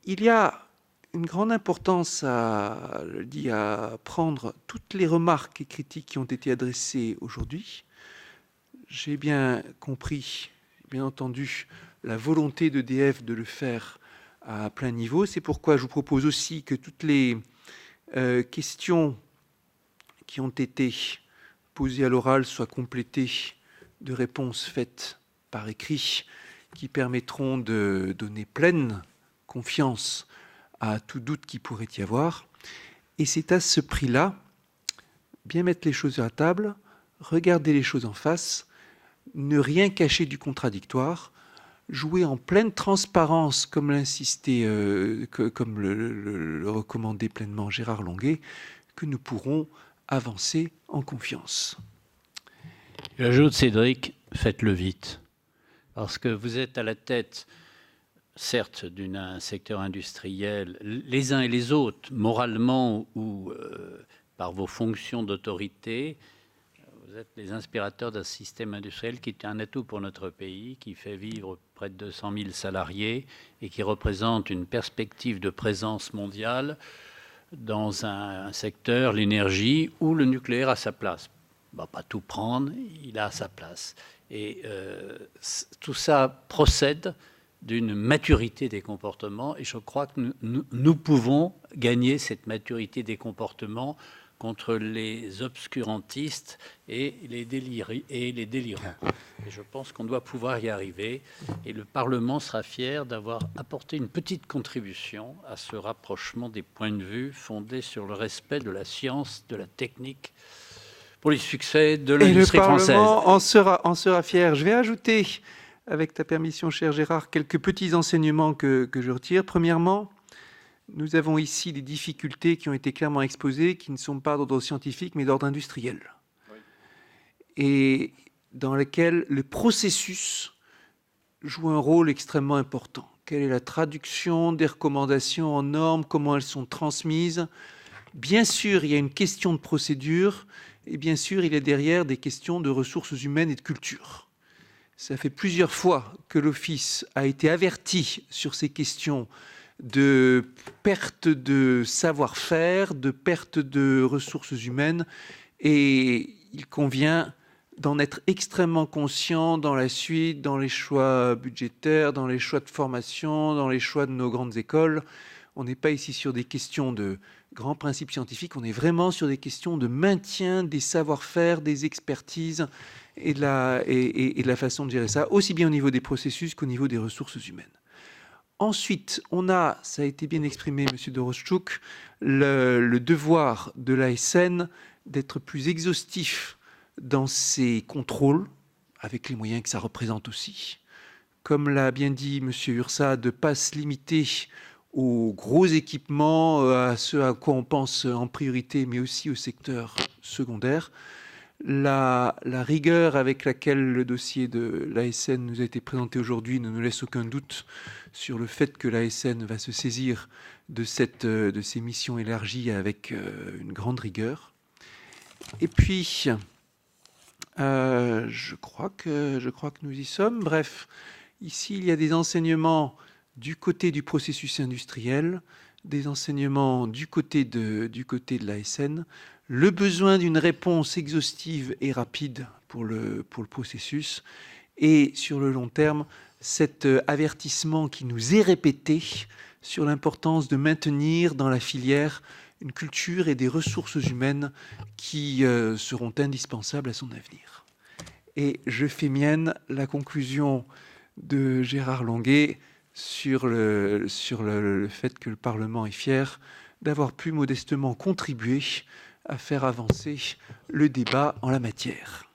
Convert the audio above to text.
Il y a une grande importance à prendre toutes les remarques et critiques qui ont été adressées aujourd'hui. J'ai bien compris, bien entendu, la volonté d'EDF de le faire à plein niveau. C'est pourquoi je vous propose aussi que toutes les questions qui ont été posées à l'oral soient complétées de réponses faites par écrit qui permettront de donner pleine confiance à tout doute qui pourrait y avoir. Et c'est à ce prix-là, bien mettre les choses sur la table, regarder les choses en face, ne rien cacher du contradictoire, jouer en pleine transparence, comme l'insistait, comme le recommandait pleinement Gérard Longuet, que nous pourrons avancer en confiance. J'ajoute, Cédric, faites-le vite, parce que vous êtes à la tête, certes, d'un secteur industriel, les uns et les autres, moralement ou par vos fonctions d'autorité. Vous êtes les inspirateurs d'un système industriel qui est un atout pour notre pays, qui fait vivre près de 200 000 salariés et qui représente une perspective de présence mondiale dans un secteur, l'énergie, où le nucléaire a sa place. Il ne va pas tout prendre, il a sa place. Et tout ça procède d'une maturité des comportements, et je crois que nous pouvons gagner cette maturité des comportements contre les obscurantistes et les délirants. Et je pense qu'on doit pouvoir y arriver, et le Parlement sera fier d'avoir apporté une petite contribution à ce rapprochement des points de vue fondés sur le respect de la science, de la technique, pour les succès de l'industrie française. Et le Parlement en sera fier. Je vais ajouter, avec ta permission, cher Gérard, quelques petits enseignements que je retire. Premièrement, nous avons ici des difficultés qui ont été clairement exposées, qui ne sont pas d'ordre scientifique, mais d'ordre industriel. Oui. Et dans lesquelles le processus joue un rôle extrêmement important. Quelle est la traduction des recommandations en normes, comment elles sont transmises. Bien sûr, il y a une question de procédure, et bien sûr, il y a derrière des questions de ressources humaines et de culture. Ça fait plusieurs fois que l'Office a été averti sur ces questions de perte de savoir-faire, de perte de ressources humaines, et il convient d'en être extrêmement conscient dans la suite, dans les choix budgétaires, dans les choix de formation, dans les choix de nos grandes écoles. On n'est pas ici sur des questions de grands principes scientifiques, on est vraiment sur des questions de maintien des savoir-faire, des expertises et de la façon de gérer ça, aussi bien au niveau des processus qu'au niveau des ressources humaines. Ensuite, on a, ça a été bien exprimé, M. Doroschuk, le devoir de l'ASN d'être plus exhaustif dans ses contrôles, avec les moyens que ça représente aussi. Comme l'a bien dit M. Ursa, de ne pas se limiter aux gros équipements, à ce à quoi on pense en priorité, mais aussi au secteur secondaire. La rigueur avec laquelle le dossier de l'ASN nous a été présenté aujourd'hui ne nous laisse aucun doute sur le fait que l'ASN va se saisir de ces missions élargies avec une grande rigueur. Et puis, je crois que nous y sommes. Bref, ici, il y a des enseignements du côté du processus industriel, des enseignements du côté de l'ASN, le besoin d'une réponse exhaustive et rapide pour le processus, et sur le long terme, cet avertissement qui nous est répété sur l'importance de maintenir dans la filière une culture et des ressources humaines qui seront indispensables à son avenir. Et je fais mienne la conclusion de Gérard Longuet sur le fait que le Parlement est fier d'avoir pu modestement contribuer à faire avancer le débat en la matière.